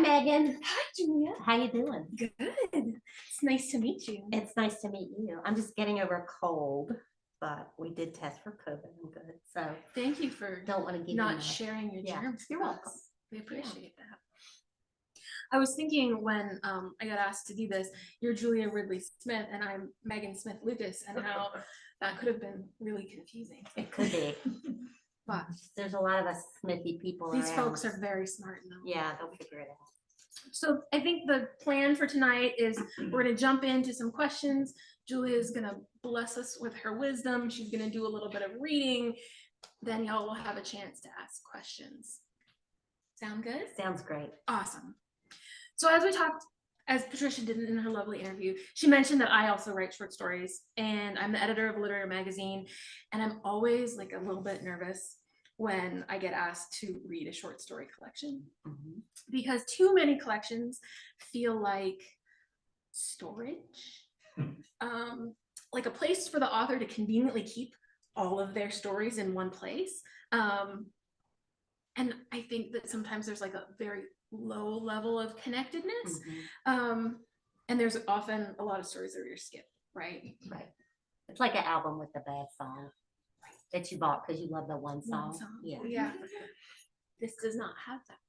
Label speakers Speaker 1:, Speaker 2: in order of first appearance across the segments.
Speaker 1: Megan.
Speaker 2: Hi, Julia.
Speaker 1: How you doing?
Speaker 2: Good. It's nice to meet you.
Speaker 1: It's nice to meet you. I'm just getting over a cold, but we did test for COVID. I'm good. So
Speaker 2: thank you for
Speaker 1: don't want to give
Speaker 2: not sharing your germs.
Speaker 1: You're welcome.
Speaker 2: We appreciate that. I was thinking when I got asked to do this, you're Julia Ridley Smith and I'm Meagan Smith Lucas, and how that could have been really confusing.
Speaker 1: It could be.
Speaker 2: But
Speaker 1: there's a lot of us Smithy people
Speaker 2: these
Speaker 1: around.
Speaker 2: folks are very smart now.
Speaker 1: Yeah, they'll figure it out.
Speaker 2: So I think the plan for tonight is we're going to jump into some questions. Julia is going to bless us with her wisdom. She's going to do a little bit of reading. Then y'all will have a chance to ask questions. Sound good?
Speaker 1: Sounds great.
Speaker 2: Awesome. So as we talked, as Patricia did in her lovely interview, she mentioned that I also write short stories, and I'm the editor of a literary magazine, and I'm always like a little bit nervous when I get asked to read a short story collection, because too many collections feel like storage, like a place for the author to conveniently keep all of their stories in one place. And I think that sometimes there's like a very low level of connectedness. And there's often a lot of stories that are skipped, right?
Speaker 1: Right. It's like an album with the bad song that you bought because you love the one song.
Speaker 2: Yeah. This does not have that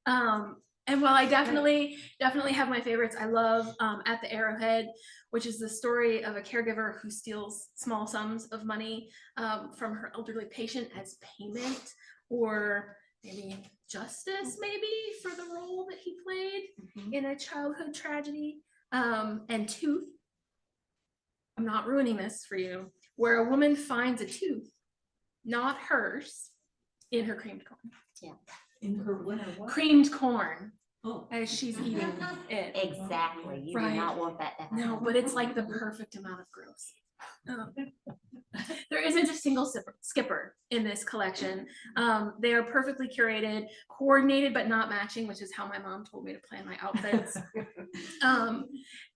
Speaker 2: problem. And while I definitely have my favorites, I love At the Arrowhead, which is the story of a caregiver who steals small sums of money from her elderly patient as payment, or maybe justice, maybe, for the role that he played in a childhood tragedy. And Tooth, I'm not ruining this for you, where a woman finds a tooth, not hers, in her creamed corn.
Speaker 1: Yeah.
Speaker 3: In her what?
Speaker 2: Creamed corn.
Speaker 3: Oh.
Speaker 2: As she's eating it.
Speaker 1: Exactly. You do not want that to happen.
Speaker 2: No, but it's like the perfect amount of gross. There isn't a single skipper in this collection. They are perfectly curated, coordinated but not matching, which is how my mom told me to plan my outfits.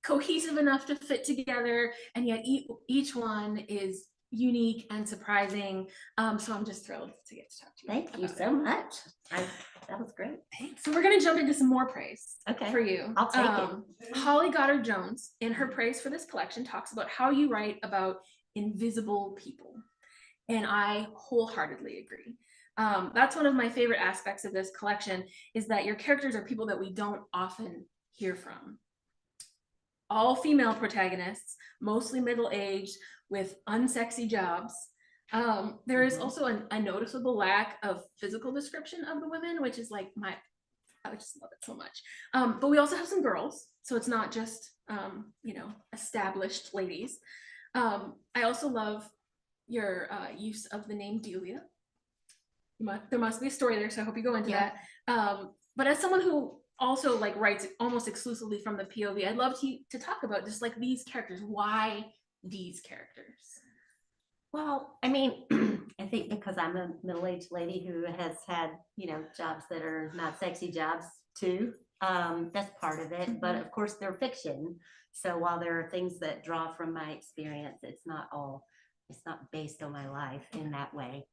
Speaker 2: Cohesive enough to fit together, and yet each one is unique and surprising. So I'm just thrilled to get to talk to you.
Speaker 1: Thank you so much. That was great.
Speaker 2: Thanks. So we're going to jump into some more praise for you.
Speaker 1: I'll take it.
Speaker 2: Holly Goddard Jones, in her praise for this collection, talks about how you write about invisible people. And I wholeheartedly agree. That's one of my favorite aspects of this collection, is that your characters are people that we don't often hear from. All female protagonists, mostly middle-aged, with unsexy jobs. There is also a noticeable lack of physical description of the women, which is like I just love it so much. But we also have some girls, so it's not just established ladies. I also love your use of the name Delia. There must be a story there, so I hope you go into that. But as someone who also writes almost exclusively from the POV, I'd love to talk about just like these characters. Why these characters?
Speaker 1: Well, I mean, I think because I'm a middle-aged lady who has had, jobs that are not sexy jobs too. That's part of it. But of course, they're fiction. So while there are things that draw from my experience, it's not based on my life in that way.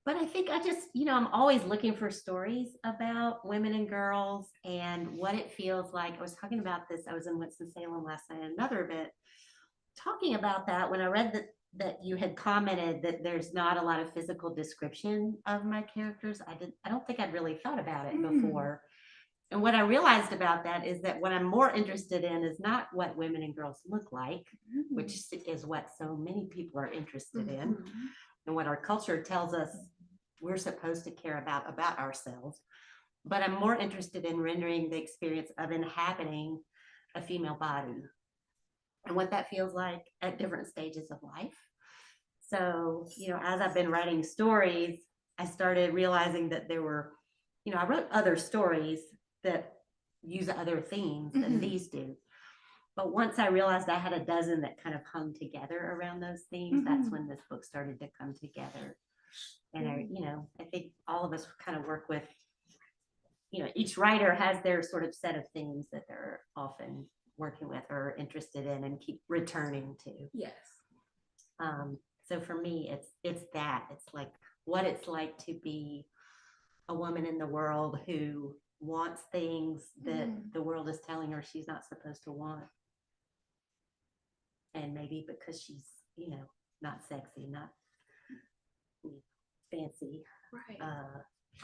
Speaker 1: But I think I just, I'm always looking for stories about women and girls and what it feels like. I was talking about this. I was in Winston-Salem last night, another bit, talking about that when I read that you had commented that there's not a lot of physical description of my characters. I don't think I'd really thought about it before. And what I realized about that is that what I'm more interested in is not what women and girls look like, which is what so many people are interested in, and what our culture tells us we're supposed to care about ourselves. But I'm more interested in rendering the experience of inhabiting a female body and what that feels like at different stages of life. So, as I've been writing stories, I started realizing that there were, I wrote other stories that use other themes than these do. But once I realized I had a dozen that kind of hung together around those themes, that's when this book started to come together. And I think all of us kind of work with, each writer has their sort of set of themes that they're often working with or interested in and keep returning to.
Speaker 2: Yes.
Speaker 1: So for me, it's that. It's like what it's like to be a woman in the world who wants things that the world is telling her she's not supposed to want. And maybe because she's, not sexy, not fancy,
Speaker 2: Right.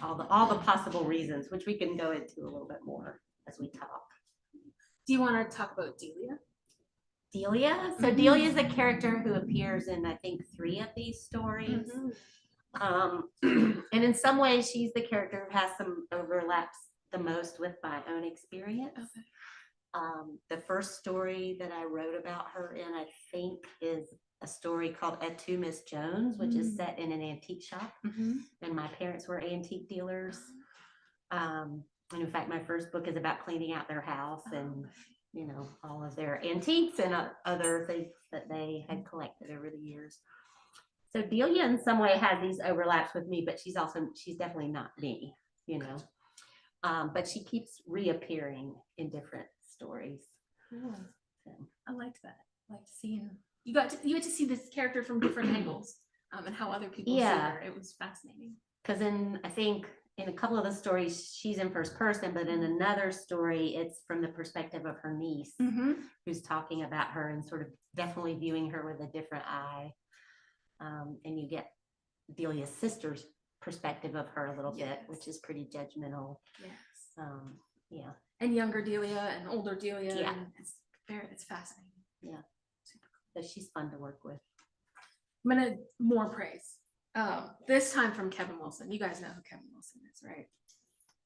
Speaker 1: all the possible reasons, which we can go into a little bit more as we talk.
Speaker 2: Do you want to talk about Delia?
Speaker 1: Delia. So Delia is a character who appears in, I think, 3 of these stories. And in some ways, she's the character who has some overlaps the most with my own experience. Okay. The first story that I wrote about her in, I think, is a story called Et tu, Miss Jones, which is set in an antique shop. And my parents were antique dealers. And in fact, my first book is about cleaning out their house and, all of their antiques and other things that they had collected over the years. So Delia in some way has these overlaps with me, but she's definitely not me, but she keeps reappearing in different stories.
Speaker 2: Cool. So, I liked that. I liked seeing you get to see this character from different angles, and how other people see her. It was fascinating. Because
Speaker 1: I think in a couple of the stories, she's in first person, but in another story, it's from the perspective of her niece, who's talking about her and sort of definitely viewing her with a different eye. And you get Delia's sister's perspective of her a little bit, which is pretty judgmental. Yes.
Speaker 2: And younger Delia and older Delia.
Speaker 1: Yeah.
Speaker 2: And it's fascinating.
Speaker 1: Yeah. So she's fun to work with.
Speaker 2: I'm gonna more praise. This time from Kevin Wilson. You guys know who Kevin Wilson is, right?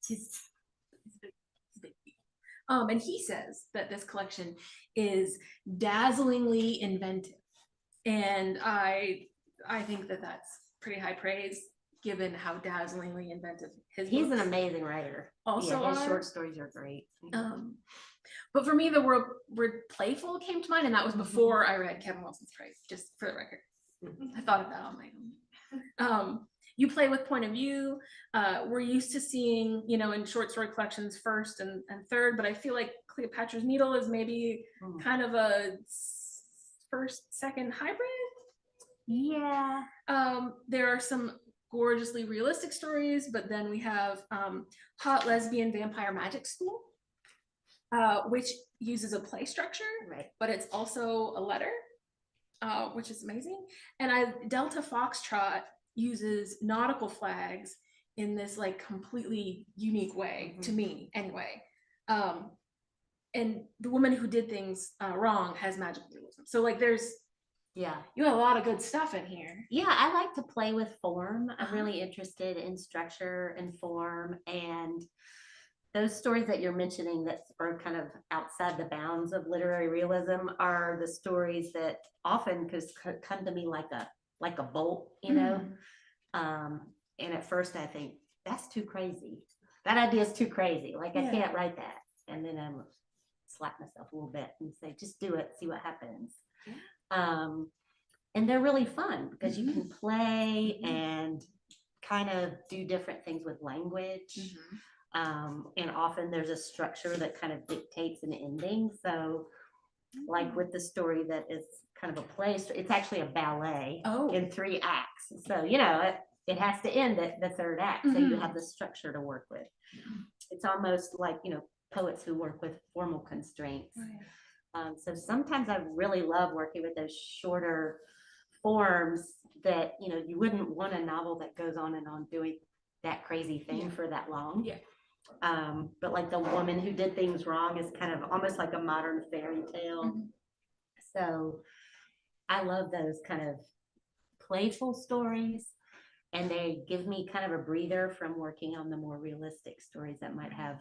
Speaker 2: He's big. And he says that this collection is dazzlingly inventive. And I think that that's pretty high praise given how dazzlingly inventive
Speaker 1: he's books. An amazing writer.
Speaker 2: Also,
Speaker 1: his short stories are great.
Speaker 2: But for me, the word playful came to mind, and that was before I read Kevin Wilson's praise, just for the record. I thought of that on my own. You play with point of view. We're used to seeing, in short story collections first and third, but I feel like Cleopatra's Needle is maybe kind of a first, second hybrid.
Speaker 1: Yeah.
Speaker 2: There are some gorgeously realistic stories, but then we have Hot Lesbian Vampire Magic School, which uses a play structure,
Speaker 1: right?
Speaker 2: But it's also a letter, which is amazing. And Delta Foxtrot uses nautical flags in this like completely unique way to me, anyway. And the woman who did things wrong has magical realism. So like you have a lot of good stuff in here.
Speaker 1: Yeah, I like to play with form. I'm really interested in structure and form, and those stories that you're mentioning that are kind of outside the bounds of literary realism are the stories that often come to me like a bolt, and at first I think that's too crazy. That idea is too crazy. Like I can't write that. And then I'm slap myself a little bit and say, just do it, see what happens. And they're really fun because you can play and kind of do different things with language. And often there's a structure that kind of dictates an ending. So like with the story that is kind of a play, it's actually a ballet in 3 acts. So, it has to end at the 3rd act. So you have the structure to work with. It's almost like, poets who work with formal constraints. Right. So sometimes I really love working with those shorter forms that, you wouldn't want a novel that goes on and on doing that crazy thing for that long. But like The Woman Who Did Things Wrong is kind of almost like a modern fairy tale. So I love those kind of playful stories, and they give me kind of a breather from working on the more realistic stories that might have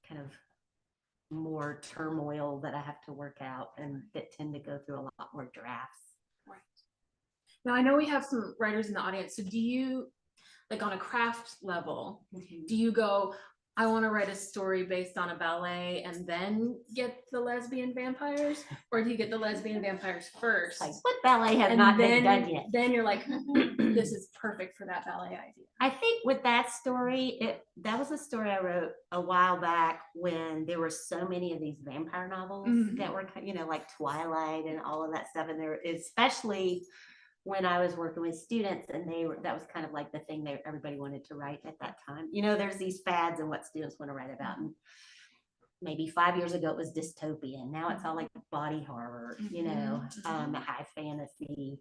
Speaker 1: kind of more turmoil that I have to work out and that tend to go through a lot more drafts.
Speaker 2: Right. Now I know we have some writers in the audience. So do you, like on a craft level, do you go, I want to write a story based on a ballet and then get the lesbian vampires? Or do you get the lesbian vampires first?
Speaker 1: Like, what ballet has not been done yet?
Speaker 2: Then you're like, this is perfect for that ballet idea.
Speaker 1: I think with that story, that was a story I wrote a while back when there were so many of these vampire novels that were, like Twilight and all of that stuff. And there, especially when I was working with students, and that was kind of like the thing that everybody wanted to write at that time. There's these fads and what students want to write about. And maybe 5 years ago it was dystopian. Now it's all like body horror, high fantasy,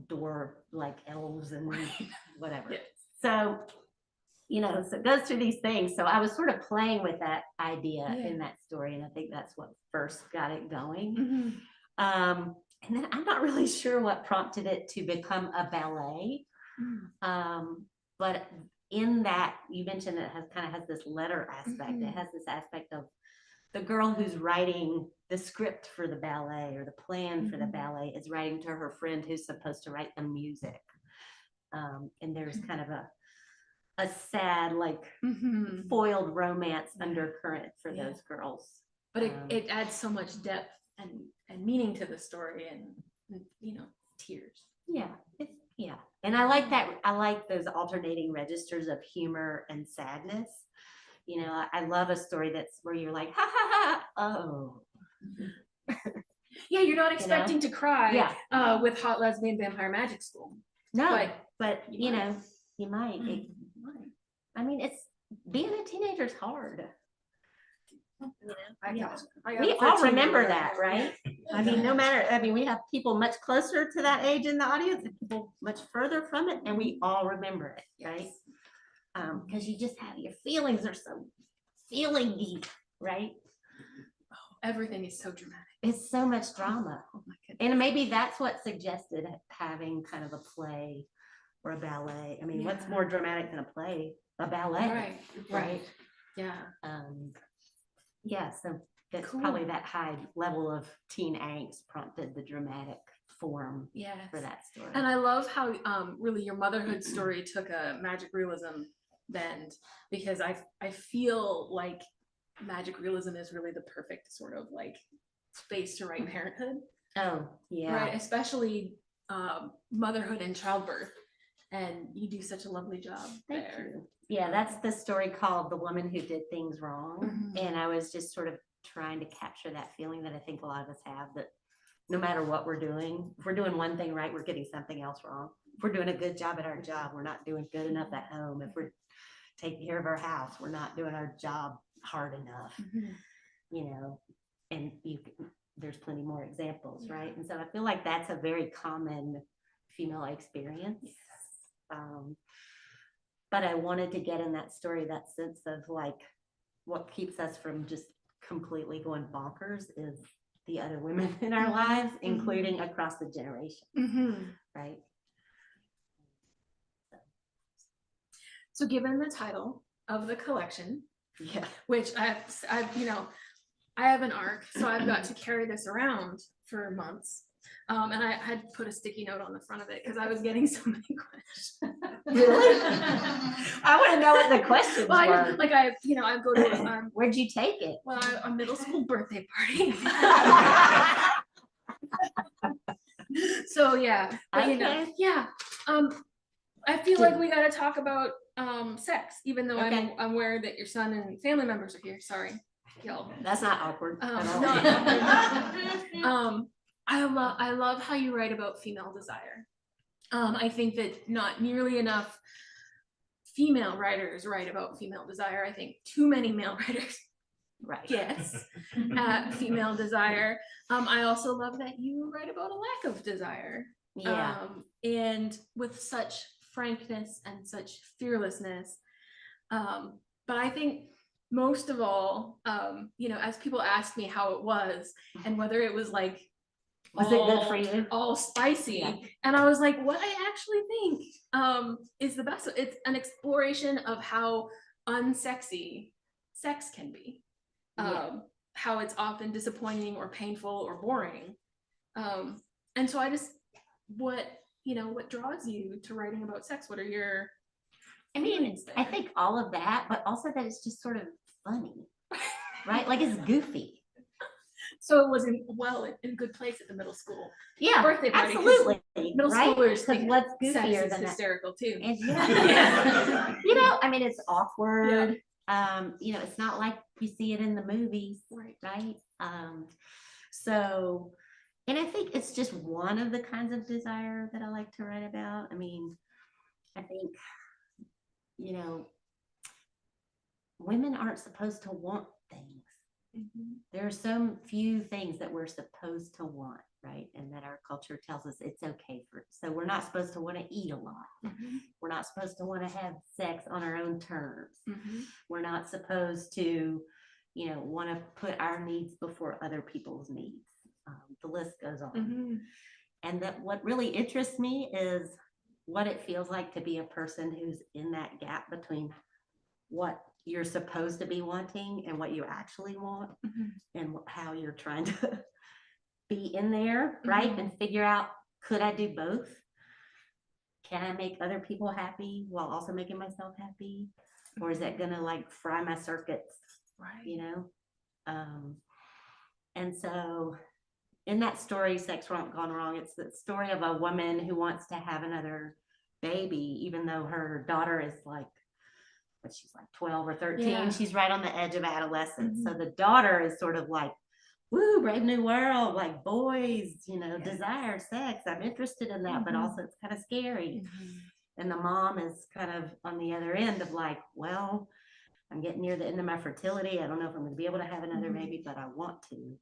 Speaker 1: door like elves and whatever. Yes. So, so it goes through these things. So I was sort of playing with that idea in that story. And I think that's what first got it going. And then I'm not really sure what prompted it to become a ballet. But in that, you mentioned it has this letter aspect. It has this aspect of the girl who's writing the script for the ballet or the plan for the ballet is writing to her friend who's supposed to write the music. And there's kind of a sad, like foiled romance undercurrent for those girls.
Speaker 2: But it adds so much depth and meaning to the story and tears.
Speaker 1: Yeah. And I like that. I like those alternating registers of humor and sadness. I love a story that's where you're like, ha ha ha, oh.
Speaker 2: Yeah, you're not expecting to cry with Hot Lesbian Vampire Magic School.
Speaker 1: No, but you might. I mean, being a teenager is hard. We all remember that, right? I mean, we have people much closer to that age in the audience and people much further from it, and we all remember it, right? Because you just have your feelings are so feeling deep, right?
Speaker 2: Everything is so dramatic.
Speaker 1: It's so much drama. Oh my goodness. And maybe that's what suggested having kind of a play or a ballet. I mean, what's more dramatic than a play? A ballet, right? Yeah. So that's probably that high level of teen angst prompted the dramatic form for that story.
Speaker 2: And I love how really your motherhood story took a magic realism bend, because I feel like magic realism is really the perfect sort of like space to write parenthood.
Speaker 1: Oh, yeah.
Speaker 2: Right, especially motherhood and childbirth. And you do such a lovely job there.
Speaker 1: You. Yeah, that's the story called The Woman Who Did Things Wrong. And I was just sort of trying to capture that feeling that I think a lot of us have, that no matter what we're doing, if we're doing one thing right, we're getting something else wrong. If we're doing a good job at our job, we're not doing good enough at home. If we're taking care of our house, we're not doing our job hard enough, and there's plenty more examples, right? And so I feel like that's a very common female experience. But I wanted to get in that story that sense of like what keeps us from just completely going bonkers is the other women in our lives, including across the generation, right?
Speaker 2: So given the title of the collection, which I have an arc, so I've got to carry this around for months. And I had put a sticky note on the front of it because I was getting so many questions.
Speaker 1: Really? I want to know what the questions were.
Speaker 2: I go to
Speaker 1: where'd you take it?
Speaker 2: Well, a middle school birthday party. So yeah, but I feel like we got to talk about sex, even though I'm aware that your son and family members are here. Sorry, y'all.
Speaker 1: That's not awkward at
Speaker 2: all. I love how you write about female desire. I think that not nearly enough female writers write about female desire. I think too many male writers at female desire. I also love that you write about a lack of desire. And with such frankness and such fearlessness. But I think most of all, as people ask me how it was and whether it was like,
Speaker 1: was it good for you?
Speaker 2: All spicy. Yeah. And I was like, what I actually think is the best. It's an exploration of how unsexy sex can be. How it's often disappointing or painful or boring. And so what draws you to writing about sex? What are your feelings there?
Speaker 1: I think all of that, but also that it's just sort of funny, right? Like it's goofy.
Speaker 2: So it was in good place at the middle school birthday party.
Speaker 1: Absolutely.
Speaker 2: Middle schoolers think
Speaker 1: what's goofier than
Speaker 2: hysterical too.
Speaker 1: And it's awkward. It's not like you see it in the movies, right? So And I think it's just one of the kinds of desire that I like to write about. I mean, I think, you know, women aren't supposed to want things. There are so few things that we're supposed to want, right? And that our culture tells us it's okay for. So we're not supposed to want to eat a lot. We're not supposed to want to have sex on our own terms. We're not supposed to, you know, want to put our needs before other people's needs. The list goes on. And that what really interests me is what it feels like to be a person who's in that gap between what you're supposed to be wanting and what you actually want, and how you're trying to be in there, right? And figure out, could I do both? Can I make other people happy while also making myself happy? Or is that gonna like fry my circuits?
Speaker 2: Right.
Speaker 1: You know? And so in that story, Sex Romp Gone Wrong, it's the story of a woman who wants to have another baby, even though her daughter is like, but she's like 12 or 13.
Speaker 2: Yeah.
Speaker 1: She's right on the edge of adolescence. So the daughter is sort of like, woo, brave new world, like boys, you know, desire sex. I'm interested in that, but also it's kind of scary. And the mom is kind of on the other end of like, well, I'm getting near the end of my fertility. I don't know if I'm going to be able to have another baby, but I want to.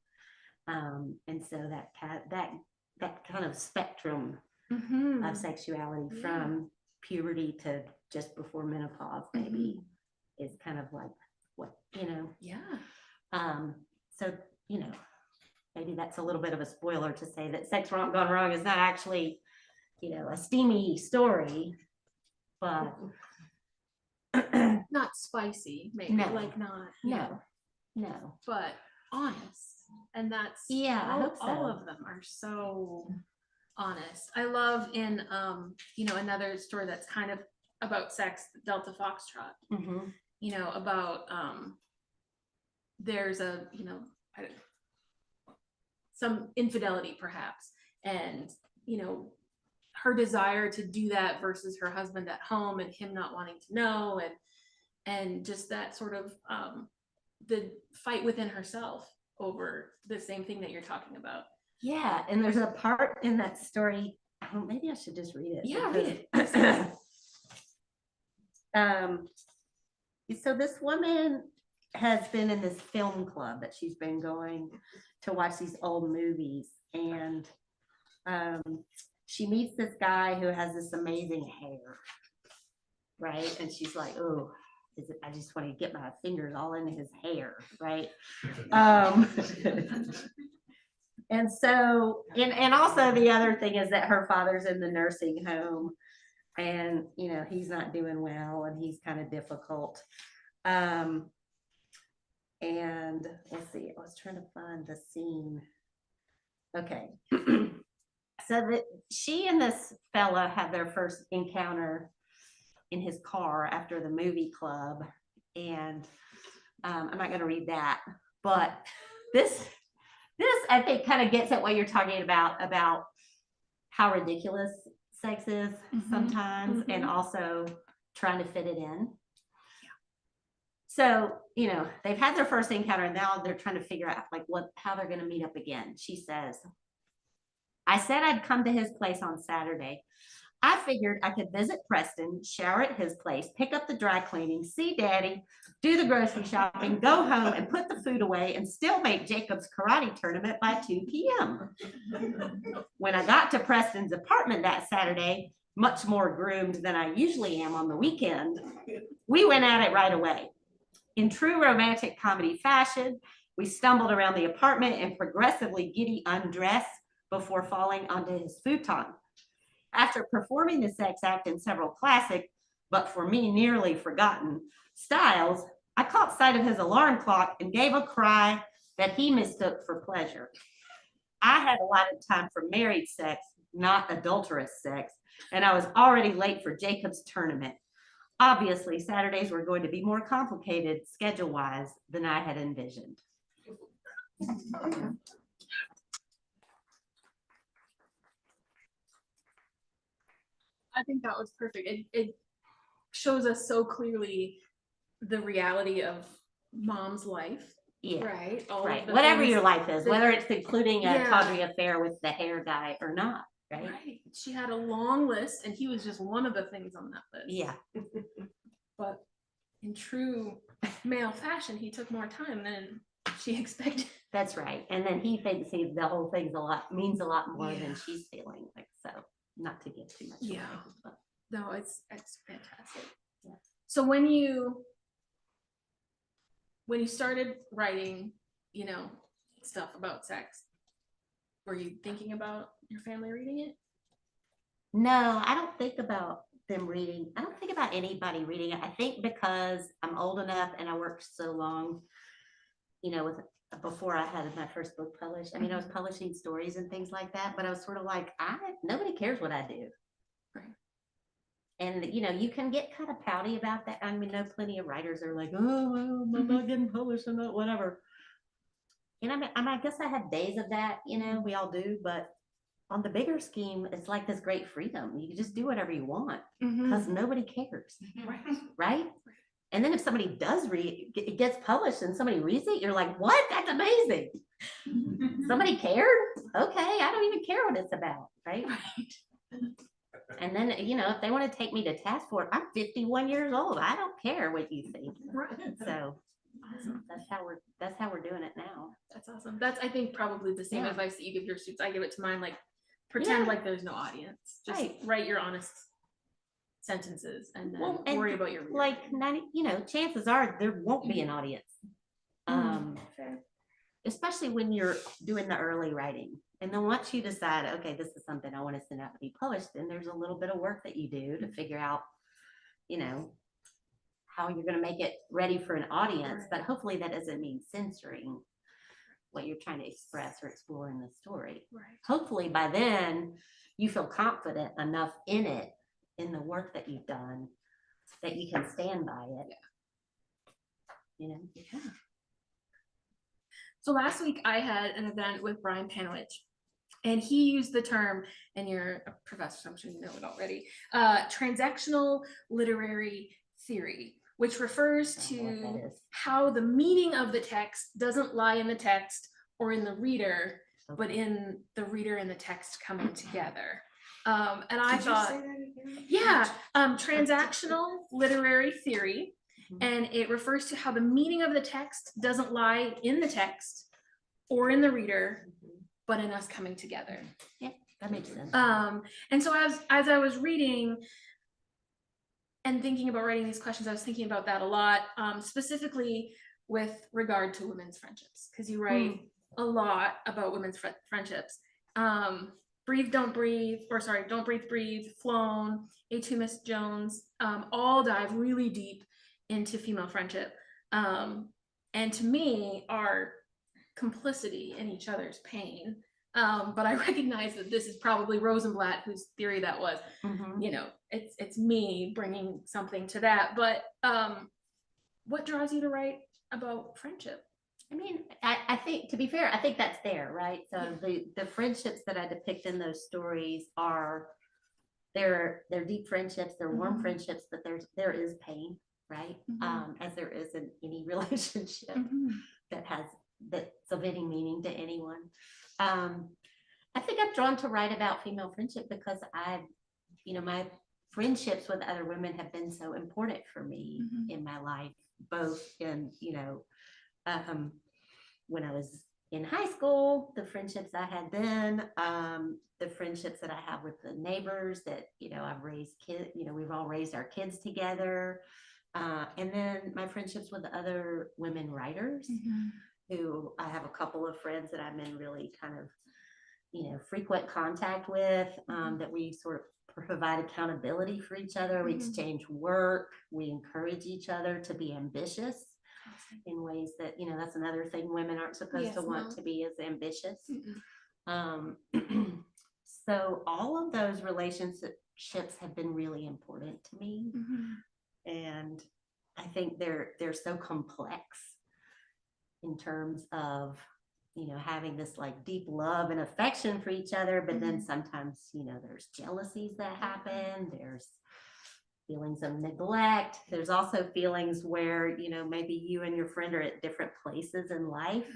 Speaker 1: And so that kind of spectrum of sexuality from puberty to just before menopause maybe is kind of like what, you know. So, you know, maybe that's a little bit of a spoiler to say that Sex Romp Gone Wrong is not actually, you know, a steamy story, but
Speaker 2: not spicy, maybe.
Speaker 1: No.
Speaker 2: Like not,
Speaker 1: no,
Speaker 2: but honest. And that's
Speaker 1: I hope so.
Speaker 2: all of them are so honest. I love in you know, another story that's kind of about sex, Delta Foxtrot. You know, about there's a, you know, some infidelity perhaps, and you know, her desire to do that versus her husband at home and him not wanting to know, and just that sort of the fight within herself over the same thing that you're talking about.
Speaker 1: Yeah, and there's a part in that story, oh, maybe I should just read it.
Speaker 2: Yeah, read it.
Speaker 1: So this woman has been in this film club that she's been going to watch these old movies, and she meets this guy who has this amazing hair, right? And she's like, oh, I just want to get my fingers all in his hair, right? And so, and also the other thing is that her father's in the nursing home, and you know, he's not doing well, and he's kind of difficult. And let's see, I was trying to find the scene. Okay. So that she and this fella have their first encounter in his car after the movie club, and I'm not going to read that, but this I think kind of gets at what you're talking about how ridiculous sex is sometimes, and also trying to fit it in. So, you know, they've had their first encounter, and now they're trying to figure out like how they're going to meet up again. She says, I said I'd come to his place on Saturday. I figured I could visit Preston, shower at his place, pick up the dry cleaning, see Daddy, do the grocery shopping, go home and put the food away, and still make Jacob's karate tournament by 2 p.m. When I got to Preston's apartment that Saturday, much more groomed than I usually am on the weekend, we went at it right away. In true romantic comedy fashion, we stumbled around the apartment and progressively giddy undressed before falling onto his futon. After performing the sex act in several classic, but for me nearly forgotten, styles, I caught sight of his alarm clock and gave a cry that he mistook for pleasure. I had allotted time for married sex, not adulterous sex, and I was already late for Jacob's tournament. Obviously, Saturdays were going to be more complicated schedule-wise than I had envisioned.
Speaker 2: I think that was perfect. It shows us so clearly the reality of mom's life
Speaker 1: Yeah.
Speaker 2: Right. All of
Speaker 1: Right.
Speaker 2: the
Speaker 1: Whatever
Speaker 2: things
Speaker 1: your life is,
Speaker 2: that-
Speaker 1: whether it's including a
Speaker 2: Yeah.
Speaker 1: tawdry affair with the hair guy or not. Right.
Speaker 2: Right. She had a long list, and he was just one of the things on that list.
Speaker 1: Yeah.
Speaker 2: But in true male fashion, he took more time than she expected.
Speaker 1: That's right. And then he thinks the whole thing's means a lot more
Speaker 2: Yeah.
Speaker 1: than she's feeling. Like, so not to give too much
Speaker 2: Yeah.
Speaker 1: away, but
Speaker 2: No, it's fantastic.
Speaker 1: Yeah.
Speaker 2: So when you started writing, stuff about sex, were you thinking about your family reading it?
Speaker 1: no, I don't think about them reading. I don't think about anybody reading it. I think because I'm old enough and I worked so long, with before I had my first book published. I mean, I was publishing stories and things like that, but I was sort of like, nobody cares what I do.
Speaker 2: Right.
Speaker 1: And you can get kind of pouty about that. I mean, know plenty of writers are like, oh, well, I'm not getting published, I'm not whatever. And I guess I had days of that, we all do, but on the bigger scheme, it's like this great freedom. You can just do whatever you want because nobody cares.
Speaker 2: Right.
Speaker 1: Right. And then if somebody does read, it gets published and somebody reads it, you're like, what? That's amazing. Somebody cared? Okay, I don't even care what it's about. Right. And then, if they want to take me to task for it, I'm 51 years old. I don't care what you think.
Speaker 2: Right.
Speaker 1: So that's how we're doing it now.
Speaker 2: That's awesome. That's, I think, probably the same
Speaker 1: Yeah.
Speaker 2: advice that you give your students. I give it to mine, like, pretend
Speaker 1: Yeah.
Speaker 2: like there's no audience. Just
Speaker 1: Right.
Speaker 2: write your honest sentences and then
Speaker 1: and
Speaker 2: worry about your reader.
Speaker 1: like 90, chances are there won't be an audience.
Speaker 2: Fair.
Speaker 1: Especially when you're doing the early writing. And then once you decide, okay, this is something I want to send out to be published, then there's a little bit of work that you do to figure out, how you're going to make it ready for an audience.
Speaker 2: Right.
Speaker 1: But hopefully that doesn't mean censoring what you're trying to express or explore in the story.
Speaker 2: Right.
Speaker 1: Hopefully by then you feel confident enough in it, in the work that you've done, that you can stand by it.
Speaker 2: Yeah. So last week I had an event with Brian Panowich, and he used the term, and you're a professor, so I'm sure you know it already, transactional literary theory, which refers
Speaker 1: I don't know what
Speaker 2: to
Speaker 1: that is.
Speaker 2: how the meaning of the text doesn't lie in the text or in the reader, but
Speaker 1: Okay.
Speaker 2: in the reader and the text coming together. And I
Speaker 3: Did you
Speaker 2: thought,
Speaker 3: say that again?
Speaker 2: yeah, transactional literary theory,
Speaker 1: Mhm.
Speaker 2: and it refers to how the meaning of the text doesn't lie in the text or in the reader, but in us coming together.
Speaker 1: That makes sense.
Speaker 2: And so as I was reading and thinking about writing these questions, I was thinking about that a lot, specifically with regard to women's friendships, because you write a lot about women's friendships. Breathe, Don't Breathe, Don't Breathe, Breathe, Flown, A2 Miss Jones, all dive really deep into female friendship. And to me, are complicity in each other's pain. But I recognize that this is probably Rosenblatt, whose theory that was.
Speaker 1: Mhm.
Speaker 2: It's me bringing something to that. But what draws you to write about friendship?
Speaker 1: I mean, I think, to be fair, I think that's there, right? So the friendships that I depict in those stories are, they're deep friendships, they're warm
Speaker 2: Mhm.
Speaker 1: friendships, but there is pain, right?
Speaker 2: Mhm.
Speaker 1: As there is in any relationship that's of any meaning to anyone. I think I'm drawn to write about female friendship because my friendships with other women have been so important for me
Speaker 2: Mhm.
Speaker 1: in my life, both in, when I was in high school, the friendships I had then, the friendships that I have with the neighbors that, I've raised kids, we've all raised our kids together. And then my friendships with other women writers, who I have a couple of friends that I'm in really kind of, frequent contact with, that we sort of provide accountability for each other. We exchange work. We encourage each other to be ambitious in ways that, that's another thing women aren't supposed to want to be as ambitious. So all of those relationships have been really important to me. And I think they're so complex in terms of, having this like deep love and affection for each other, but then sometimes, there's jealousies that happen. There's, feelings of neglect. There's also feelings where, you know, maybe you and your friend are at different places in life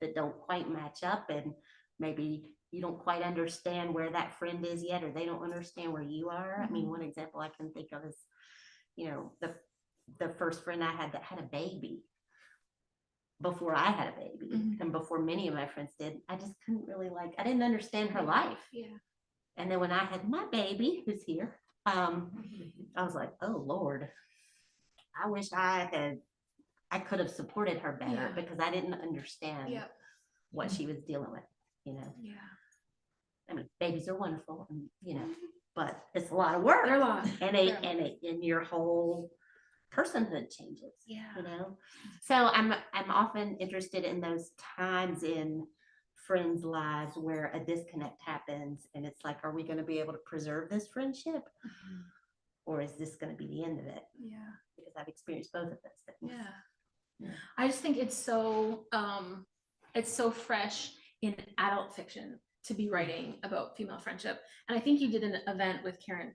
Speaker 1: that don't quite match up, and maybe you don't quite understand where that friend is yet, or they don't understand where you are. I mean, one example I can think of is, you know, the first friend I had that had a baby before I had a baby, and before many of my friends did. I just couldn't really I didn't understand her life.
Speaker 2: Yeah.
Speaker 1: And then when I had my baby, who's here, I was like, oh Lord, I wish I could have supported her better, because I didn't understand what she was dealing with, you know.
Speaker 2: Yeah.
Speaker 1: I mean, babies are wonderful, and, you know, but it's a lot of work.
Speaker 2: They're a lot.
Speaker 1: And your whole personhood changes.
Speaker 2: Yeah.
Speaker 1: You know. So I'm often interested in those times in friends' lives where a disconnect happens, and it's like, are we going to be able to preserve this friendship, or is this going to be the end of it?
Speaker 2: Yeah.
Speaker 1: Because I've experienced both of those things.
Speaker 2: Yeah. I just think it's so fresh in adult fiction to be writing about female friendship. And I think you did an event with Karen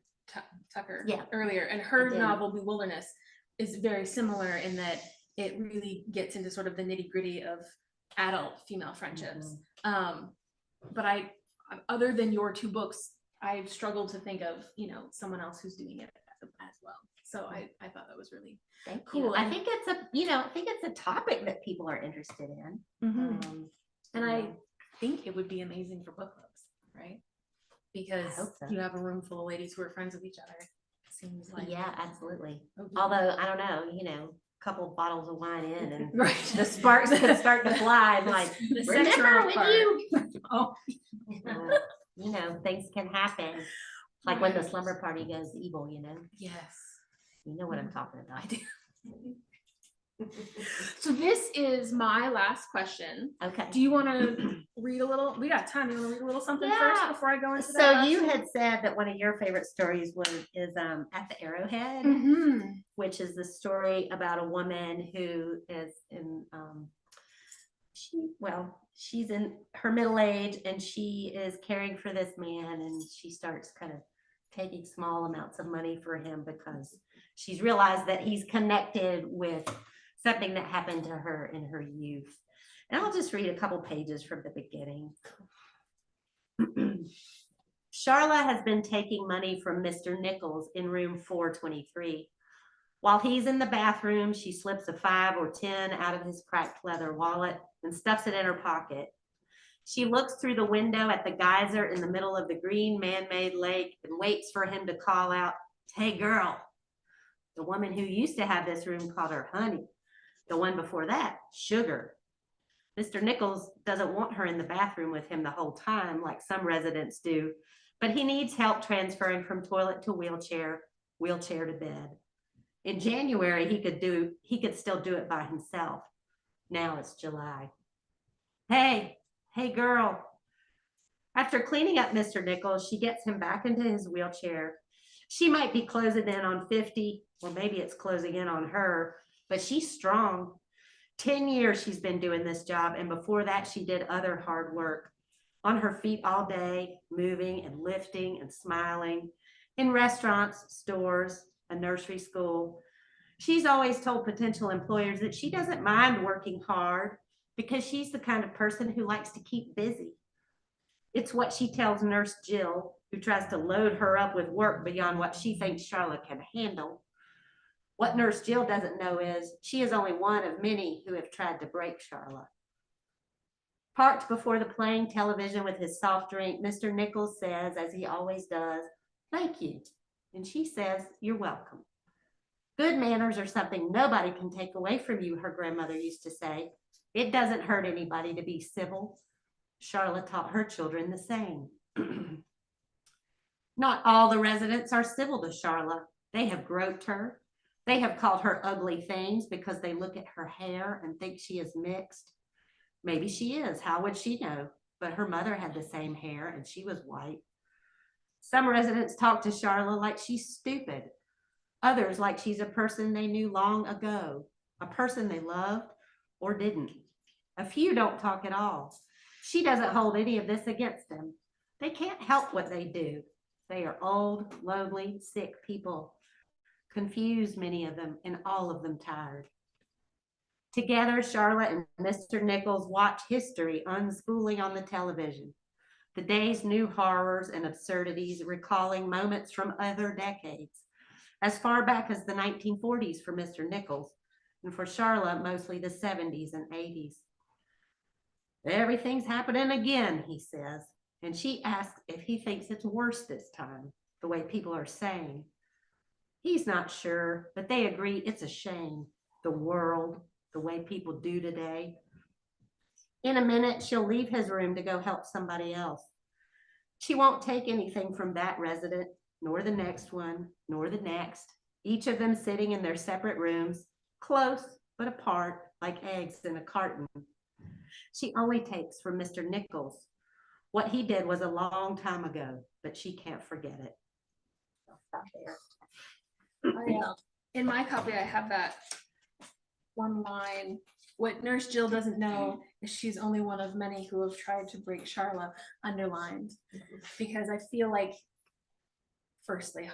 Speaker 2: Tucker earlier, and her novel Bewilderness is very similar in that it really gets into sort of the nitty-gritty of adult female friendships. But other than your two books, I've struggled to think of, you know, someone else who's doing it as well. So I thought that was really cool.
Speaker 1: I think it's a topic that people are interested in.
Speaker 2: And I think it would be amazing for book clubs, right? Because you have a room full of ladies who are friends with each other. It seems like
Speaker 1: absolutely. Although I don't know, you know, a couple bottles of wine in, and
Speaker 2: the
Speaker 1: sparks could start to fly. Like, remember when you, you know, things can happen. Like when the slumber party goes evil, you know.
Speaker 2: Yes.
Speaker 1: You know what I'm talking about.
Speaker 2: I do. So this is my last question.
Speaker 1: Okay.
Speaker 2: Do you want to read a little? We got time. You want to read a little something first before I go into that?
Speaker 1: So you had said that one of your favorite stories is At the Arrowhead, which is the story about a woman who is in she's in her middle age, and she is caring for this man, and she starts kind of taking small amounts of money for him because she's realized that he's connected with something that happened to her in her youth. And I'll just read a couple pages from the beginning. Charla has been taking money from Mr. Nichols in room 423. While he's in the bathroom, she slips a 5 or 10 out of his cracked leather wallet and stuffs it in her pocket. She looks through the window at the geyser in the middle of the green man-made lake and waits for him to call out, "Hey, girl." The woman who used to have this room called her Honey. The one before that, Sugar. Mr. Nichols doesn't want her in the bathroom with him the whole time like some residents do, but he needs help transferring from toilet to wheelchair to bed. In January, he could still do it by himself. Now it's July. Hey girl. After cleaning up Mr. Nichols, she gets him back into his wheelchair. She might be closing in on 50, or maybe it's closing in on her, but she's strong. 10 years she's been doing this job, and before that she did other hard work. On her feet all day, moving and lifting and smiling, in restaurants, stores, a nursery school. She's always told potential employers that she doesn't mind working hard because she's the kind of person who likes to keep busy. It's what she tells Nurse Jill, who tries to load her up with work beyond what she thinks Charlotte can handle. What Nurse Jill doesn't know is she is only one of many who have tried to break Charlotte. Parked before the playing television with his soft drink, Mr. Nichols says, as he always does, "Thank you." And she says, "You're welcome." Good manners are something nobody can take away from you, her grandmother used to say. It doesn't hurt anybody to be civil. Charlotte taught her children the same. Not all the residents are civil to Charlotte. They have groped her. They have called her ugly things because they look at her hair and think she is mixed. Maybe she is. How would she know? But her mother had the same hair and she was white. Some residents talk to Charlotte like she's stupid. Others like she's a person they knew long ago, a person they loved or didn't. A few don't talk at all. She doesn't hold any of this against them. They can't help what they do. They are old, lonely, sick people. confused, many of them, and all of them tired. Together, Charlotte and Mr. Nichols watch history unspooling on the television. The day's new horrors and absurdities, recalling moments from other decades, as far back as the 1940s for Mr. Nichols, and for Charlotte, mostly the 70s and 80s. Everything's happening again, he says, and she asks if he thinks it's worse this time, the way people are saying. He's not sure, but they agree it's a shame, the world, the way people do today. In a minute, she'll leave his room to go help somebody else. She won't take anything from that resident, nor the next one, nor the next, each of them sitting in their separate rooms, close but apart, like eggs in a carton. She only takes from Mr. Nichols. What he did was a long time ago, but she can't forget it. I'll stop there.
Speaker 2: In my copy, I have that one line. What Nurse Jill doesn't know is she's only one of many who have tried to break Charla, underlined, because I feel like, firstly,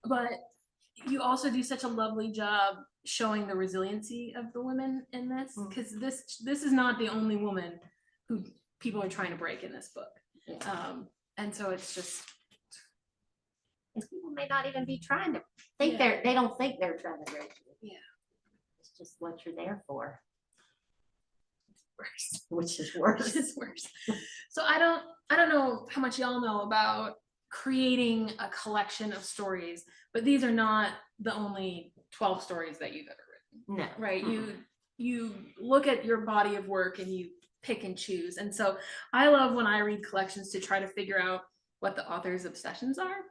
Speaker 2: but you also do such a lovely job showing the resiliency of the women in this, because this is not the only woman who people are trying to break in this book.
Speaker 1: Yeah.
Speaker 2: And so it's just,
Speaker 1: and people may not even be trying to think they don't think they're trying to break you.
Speaker 2: Yeah.
Speaker 1: It's just what you're there for. Worse. Which is worse.
Speaker 2: Which is worse. So I don't know how much y'all know about creating a collection of stories, but these are not the only 12 stories that you've ever written.
Speaker 1: No.
Speaker 2: Right? You look at your body of work and you pick and choose. And so I love when I read collections to try to figure out what the author's obsessions are.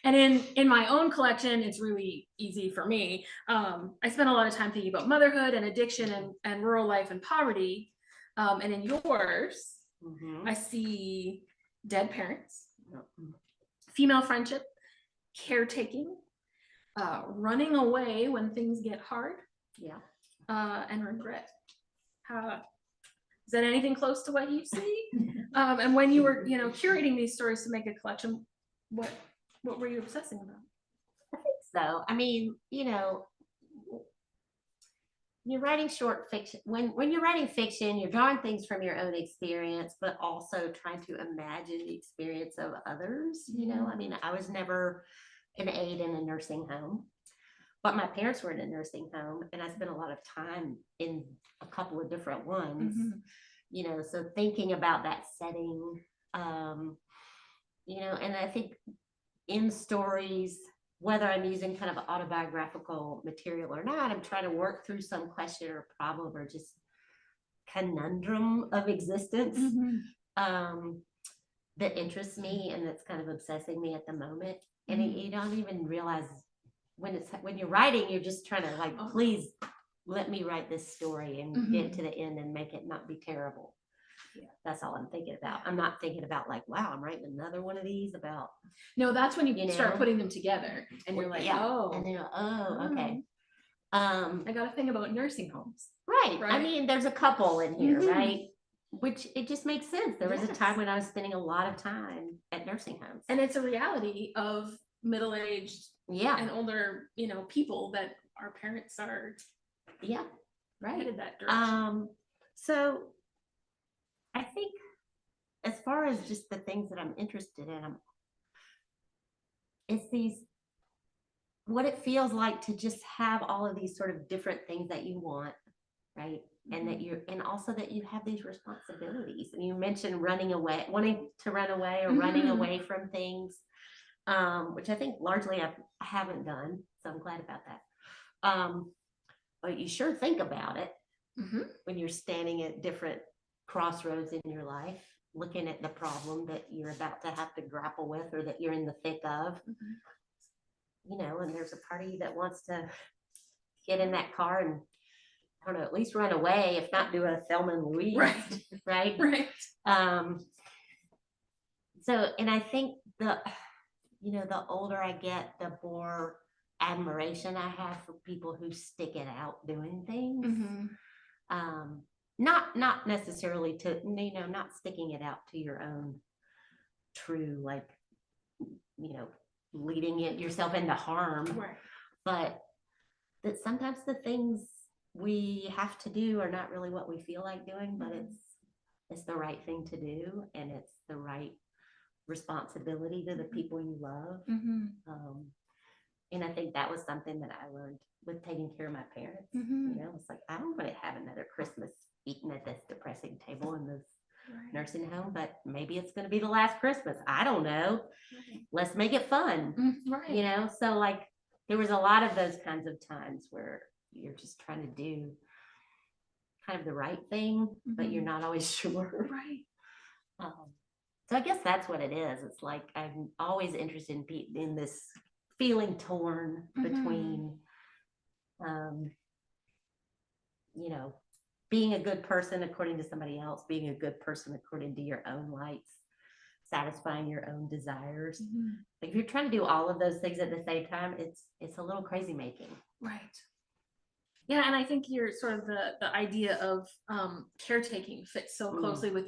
Speaker 2: And in my own collection, it's really easy for me. I spent a lot of time thinking about motherhood and addiction and rural life and poverty. And in yours, I see dead parents, female friendship, caretaking, running away when things get hard, and regret. Is that anything close to what you see? And when you were, curating these stories to make a collection, what were you obsessing about?
Speaker 1: I think so. I mean, you're writing short fiction. When you're writing fiction, you're drawing things from your own experience, but also trying to imagine the experience of others. I mean, I was never an aide in a nursing home, but my parents were in a nursing home, and I spent a lot of time in a couple of different ones. So thinking about that setting, and I think in stories, whether I'm using kind of autobiographical material or not, I'm trying to work through some question or problem or just conundrum of existence that interests me and that's kind of obsessing me at the moment. And you don't even realize when you're writing, you're just trying to please let me write this story and get to the end and make it not be terrible. That's all I'm thinking about. I'm not thinking about wow, I'm writing another one of these about.
Speaker 2: No, that's when you start putting them together and you're like, oh.
Speaker 1: And then, okay.
Speaker 2: I got a thing about nursing homes.
Speaker 1: Right. I mean, there's a couple in here, right? Which it just makes sense. There was a time when I was spending a lot of time at nursing homes.
Speaker 2: And it's a reality of middle-aged and older, people that our parents are headed that direction.
Speaker 1: So I think as far as just the things that I'm interested in, it's what it feels like to just have all of these sort of different things that you want, right? And also that you have these responsibilities. And you mentioned running away, wanting to run away or running away from things, which I think largely I haven't done. So I'm glad about that. But you sure think about it when you're standing at different crossroads in your life, looking at the problem that you're about to have to grapple with or that you're in the thick of. And there's a part of you that wants to get in that car and, I don't know, at least run away, if not do a Thelma and Louise. Right. So, and I think the older I get, the more admiration I have for people who stick it out doing things. Not necessarily to, not sticking it out to your own true, leading yourself into harm.
Speaker 2: Right.
Speaker 1: But that sometimes the things we have to do are not really what we feel like doing, but it's the right thing to do, and it's the right responsibility to the people you love. And I think that was something that I learned with taking care of my parents. It's like, I don't want to have another Christmas eating at this depressing table in this nursing home, but maybe it's going to be the last Christmas. I don't know. Let's make it fun. So like there was a lot of those kinds of times where you're just trying to do kind of the right thing, but you're not always sure. So I guess that's what it is. It's like I'm always interested in this feeling torn between being a good person according to somebody else, being a good person according to your own lights, satisfying your own desires. Like if you're trying to do all of those things at the same time, it's a little crazy making.
Speaker 2: Yeah, and I think you're sort of the idea of caretaking fits so closely with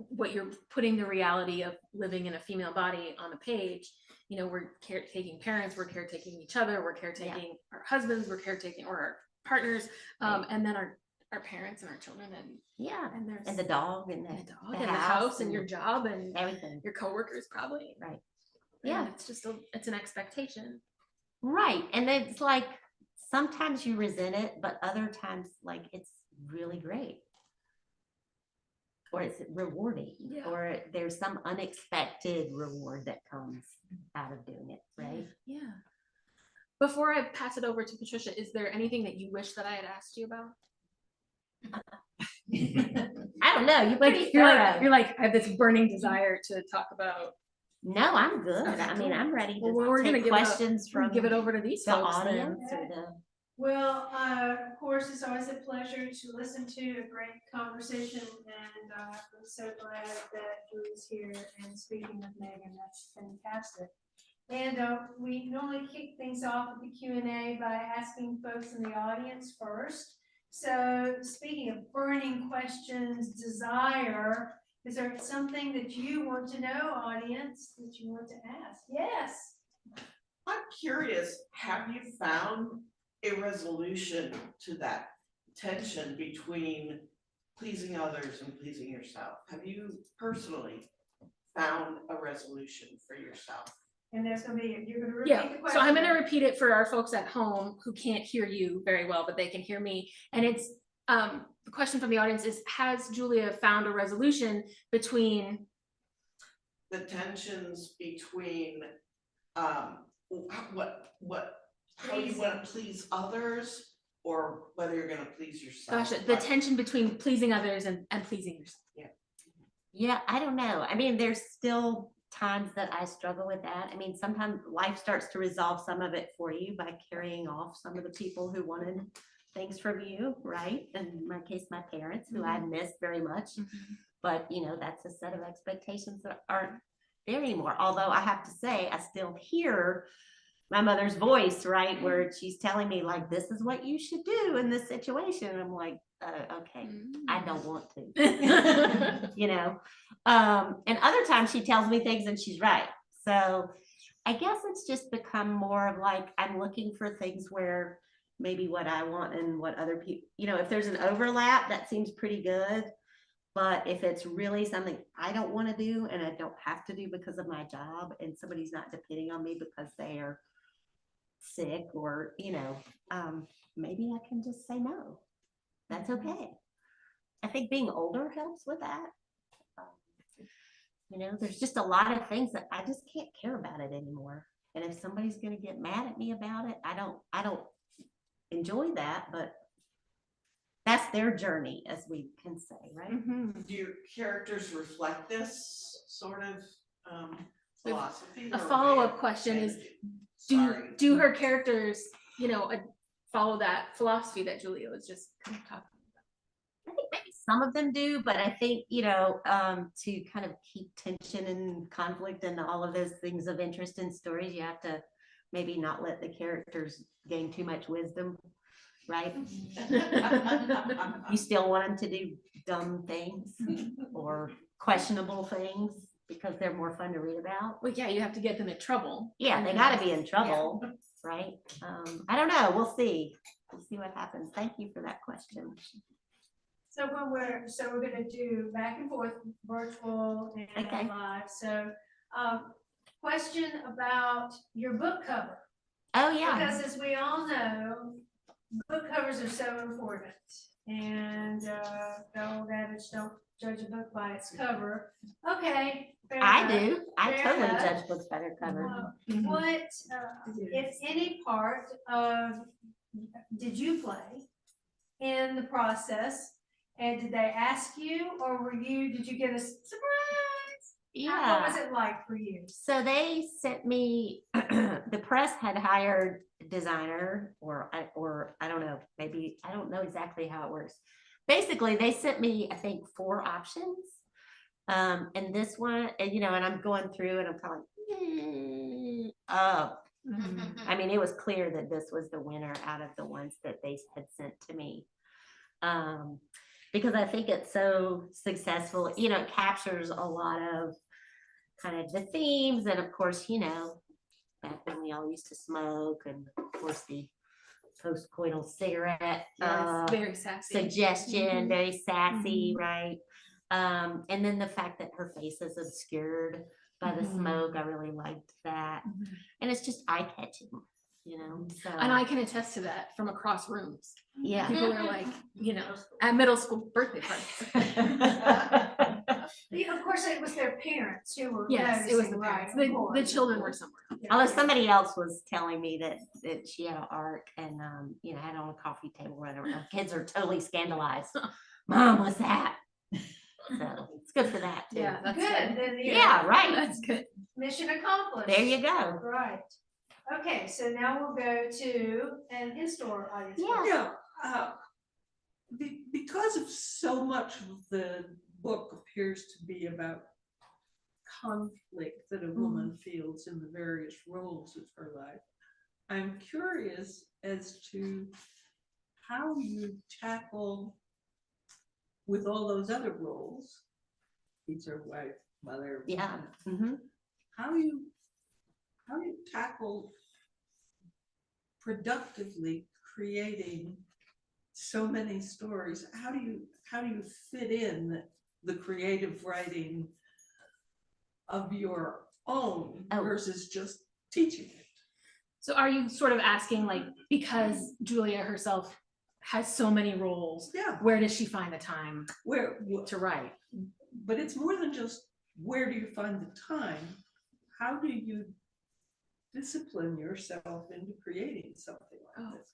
Speaker 2: what you're putting the reality of living in a female body on a page. We're caretaking parents, we're caretaking each other, we're caretaking our husbands, we're caretaking or our partners, and then our parents and our children, and there's
Speaker 1: and the dog and
Speaker 2: the house and your job and
Speaker 1: everything,
Speaker 2: your coworkers probably. And it's just it's an expectation. And it's like sometimes you resent it, but other times like it's really great, or it's rewarding, or there's some unexpected reward that comes out of doing it. Before I pass it over to Patricia, is there anything that you wish that I had asked you about?
Speaker 1: I don't know.
Speaker 2: You're like, I have this burning desire to talk about.
Speaker 1: No, I'm good. I mean, I'm ready to
Speaker 2: we're
Speaker 1: take
Speaker 2: gonna
Speaker 1: questions from
Speaker 2: give it over to these
Speaker 1: the
Speaker 2: folks
Speaker 1: audience.
Speaker 3: Well, of course, it's always a pleasure to listen to a great conversation, and I'm so glad that Julie's here and speaking with Meagan. That's fantastic. And we normally kick things off with the Q&A by asking folks in the audience first. So speaking of burning questions, desire, is there something that you want to know, audience, that you want to ask? Yes.
Speaker 4: I'm curious, have you found a resolution to that tension between pleasing others and pleasing yourself? Have you personally found a resolution for yourself?
Speaker 3: And there's going to be, you're going to repeat the question.
Speaker 2: So I'm going to repeat it for our folks at home who can't hear you very well, but they can hear me. And it's the question from the audience is, has Julia found a resolution between
Speaker 4: the tensions between how you want to please others or whether you're going to please yourself?
Speaker 2: Gotcha. The tension between pleasing others and pleasing yourself.
Speaker 1: Yeah, I don't know. I mean, there's still times that I struggle with that. I mean, sometimes life starts to resolve some of it for you by carrying off some of the people who wanted things from you, right? In my case, my parents, who I missed very much. But, that's a set of expectations that aren't there anymore. Although I have to say, I still hear my mother's voice, right? Where she's telling me like, this is what you should do in this situation. And I'm like, okay, I don't want to, and other times she tells me things and she's right. So I guess it's just become more of like, I'm looking for things where maybe what I want and what other people, if there's an overlap, that seems pretty good. But if it's really something I don't want to do and I don't have to do because of my job and somebody's not depending on me because they are sick or, maybe I can just say no. That's okay. I think being older helps with that. There's just a lot of things that I just can't care about it anymore. And if somebody's going to get mad at me about it, I don't enjoy that, but that's their journey, as we can say, right?
Speaker 4: Do your characters reflect this sort of philosophy?
Speaker 2: A follow-up question is, do her characters, follow that philosophy that Julia was just kind of talking about?
Speaker 1: I think maybe some of them do, but I think, to kind of keep tension and conflict and all of those things of interest in stories, you have to maybe not let the characters gain too much wisdom, right? You still want them to do dumb things or questionable things, because they're more fun to read about.
Speaker 2: Well, yeah, you have to get them in trouble.
Speaker 1: Yeah, they gotta be in trouble, right? I don't know, we'll see. We'll see what happens. Thank you for that question.
Speaker 3: So we're gonna do back and forth, virtual and
Speaker 1: Okay.
Speaker 3: live. So, question about your book cover.
Speaker 1: Oh, yeah.
Speaker 3: Because as we all know, book covers are so important. And the old adage, don't judge a book by its cover. Okay. fair
Speaker 1: I
Speaker 3: enough.
Speaker 1: do. I
Speaker 3: Fair
Speaker 1: totally
Speaker 3: enough.
Speaker 1: judge books by their cover.
Speaker 3: What, if any part of, did you play in the process? And did they ask you, or did you get a surprise? What was
Speaker 1: Yeah.
Speaker 3: it like for you?
Speaker 1: So they sent me, the press had hired a designer, or I don't know, maybe, I don't know exactly how it works. Basically, they sent me, I think, 4 options. And this one, and and I'm going through and I'm kind of like, oh, I mean, it was clear that this was the winner out of the ones that they had sent to me. Because I think it's so successful, it captures a lot of kind of the themes, and of course, back when we all used to smoke, and of course the post-coital cigarette
Speaker 2: Very sassy.
Speaker 1: suggestion, very sassy, right? And then the fact that her face is obscured by the smoke, I really liked that. And it's just eye-catching, so.
Speaker 2: And I can attest to that from across rooms.
Speaker 1: Yeah.
Speaker 2: People are like, at middle school birthday parties.
Speaker 3: Yeah, of course, it was their parents who were.
Speaker 2: Yes, it was the
Speaker 3: noticing,
Speaker 2: parents.
Speaker 3: right, of
Speaker 2: The
Speaker 3: course.
Speaker 2: children were somewhere.
Speaker 1: Although somebody else was telling me that she had an arc and, had it on a coffee table, whatever. Her kids are totally scandalized. Mom, what's that? So it's good for that too.
Speaker 2: Yeah, that's
Speaker 3: Good,
Speaker 2: good.
Speaker 3: then,
Speaker 1: Yeah, right.
Speaker 2: That's good.
Speaker 3: mission accomplished.
Speaker 1: There you go.
Speaker 3: Right. Okay, so now we'll go to an in-store audience.
Speaker 1: Yeah.
Speaker 5: Yeah, because of so much of the book appears to be about conflict that a woman feels in the various roles of her life, I'm curious as to how you tackle, with all those other roles, teacher, wife, mother.
Speaker 1: Yeah.
Speaker 5: How you tackle productively creating so many stories? How do you fit in the creative writing of your own versus just teaching it?
Speaker 2: So are you sort of asking, like, because Julia herself has so many roles,
Speaker 5: Yeah,
Speaker 2: where does she find the time
Speaker 5: where,
Speaker 2: to write?
Speaker 5: but it's more than just where do you find the time? How do you discipline yourself into creating something like this?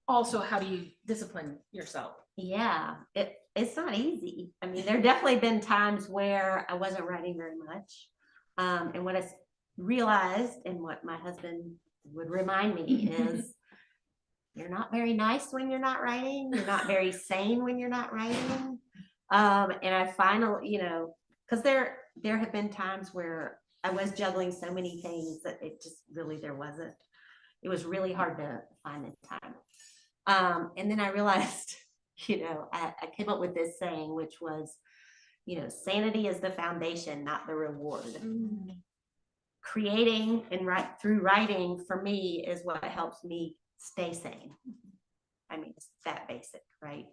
Speaker 2: Also, how do you discipline yourself?
Speaker 1: Yeah, it's not easy. I mean, there definitely been times where I wasn't writing very much. And what I realized, and what my husband would remind me is, you're not very nice when you're not writing. You're not very sane when you're not writing. And I finally, because there have been times where I was juggling so many things that it just really, it was really hard to find the time. And then I realized, I came up with this saying, which was, sanity is the foundation, not the reward. Creating and through writing for me is what helps me stay sane. I mean, it's that basic, right?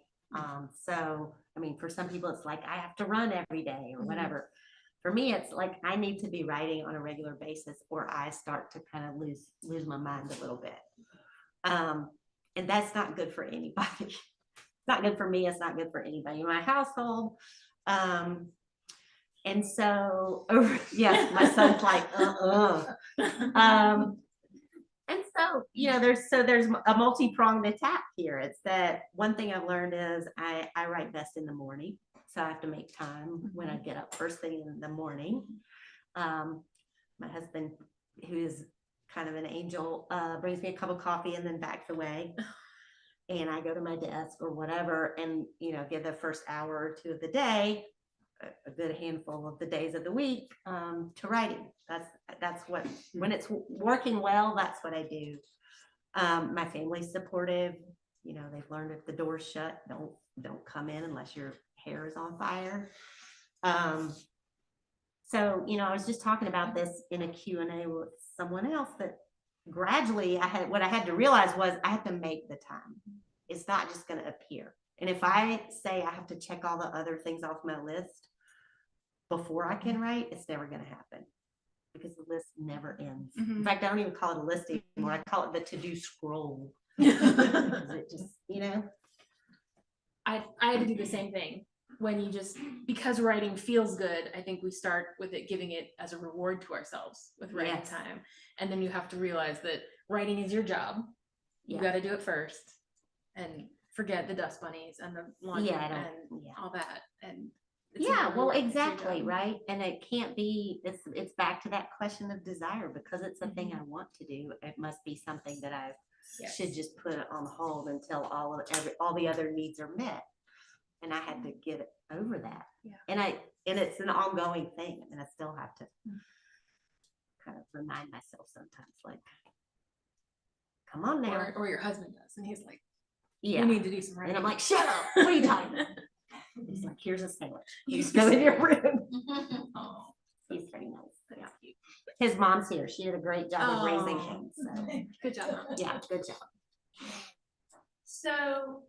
Speaker 1: So, I mean, for some people, it's like I have to run every day or whatever. For me, it's like I need to be writing on a regular basis, or I start to kind of lose my mind a little bit. And that's not good for anybody. It's not good for me. It's not good for anybody in my household. And so, yes, my son's like, And so, there's a multi-pronged attack here. It's that one thing I've learned is I write best in the morning. So I have to make time when I get up first thing in the morning. My husband, who is kind of an angel, brings me a cup of coffee and then backs away. And I go to my desk or whatever and, give the first hour or 2 of the day, a good handful of the days of the week, to writing. That's what, when it's working well, that's what I do. My family's supportive. They've learned if the door's shut, don't come in unless your hair is on fire. So, I was just talking about this in a Q&A with someone else, that gradually what I had to realize was I had to make the time. It's not just going to appear. And if I say I have to check all the other things off my list before I can write, it's never going to happen, because the list never ends. In fact, I don't even call it a list anymore. I call it the to-do scroll. Because it just,
Speaker 2: I had to do the same thing. When you just, because writing feels good, I think we start with it giving it as a reward to ourselves with writing
Speaker 1: Yes.
Speaker 2: time. And then you have to realize that writing is your job. You
Speaker 1: Yeah.
Speaker 2: got to do it first, and forget the dust bunnies and the laundry and all that. And it's
Speaker 1: Yeah,
Speaker 2: not
Speaker 1: well,
Speaker 2: work, it's your
Speaker 1: exactly,
Speaker 2: job.
Speaker 1: right? And it can't be, it's back to that question of desire, because it's a thing I want to do. It must be something that I
Speaker 2: Yes.
Speaker 1: should just put on hold until all the other needs are met. And I had to get over that.
Speaker 2: Yeah.
Speaker 1: And it's an ongoing thing, and I still have to kind of remind myself sometimes, like, come on now.
Speaker 2: Or your husband does, and he's like,
Speaker 1: Yeah.
Speaker 2: you need to do some writing.
Speaker 1: And I'm like, shut up. What are you talking about? He's like, here's a sandwich. You just go in your room.
Speaker 2: Oh,
Speaker 1: He's pretty nice.
Speaker 2: that's
Speaker 1: Yeah.
Speaker 2: cute.
Speaker 1: His mom's here. She did a great job of raising
Speaker 2: Oh.
Speaker 1: him. So
Speaker 2: Good job, Mom.
Speaker 1: yeah, good job.
Speaker 3: So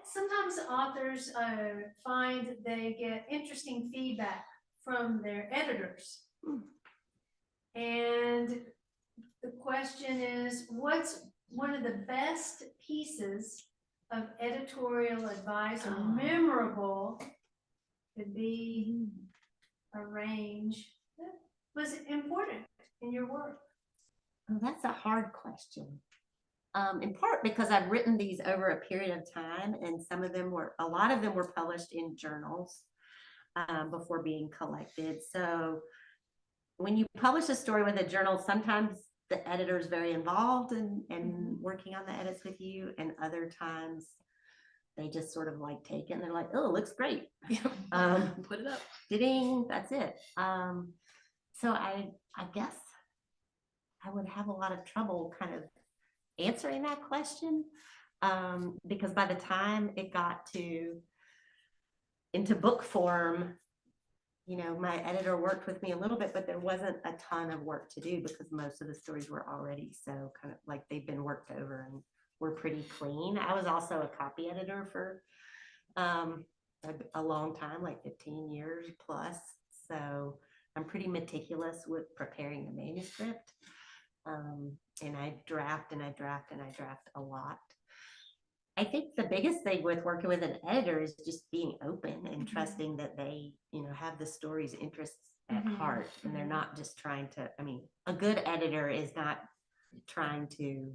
Speaker 3: sometimes authors find they get interesting feedback from their editors. And the question is, what's one of the best pieces of editorial advice or memorable, could be a range, that was important in your work?
Speaker 1: Oh, that's a hard question. In part because I've written these over a period of time, and a lot of them were published in journals before being collected. So when you publish a story with a journal, sometimes the editor is very involved in working on the edits with you, and other times they just sort of like take it and they're like, oh, it looks great.
Speaker 2: Put it up.
Speaker 1: Ding, that's it. So I guess I would have a lot of trouble kind of answering that question, because by the time it got into book form, my editor worked with me a little bit, but there wasn't a ton of work to do because most of the stories were already so kind of like they've been worked over and were pretty clean. I was also a copy editor for a long time, like 15 years plus. So I'm pretty meticulous with preparing the manuscript. And I draft a lot. I think the biggest thing with working with an editor is just being open and trusting that they, have the story's interests at heart, and they're not just trying to, a good editor is not trying to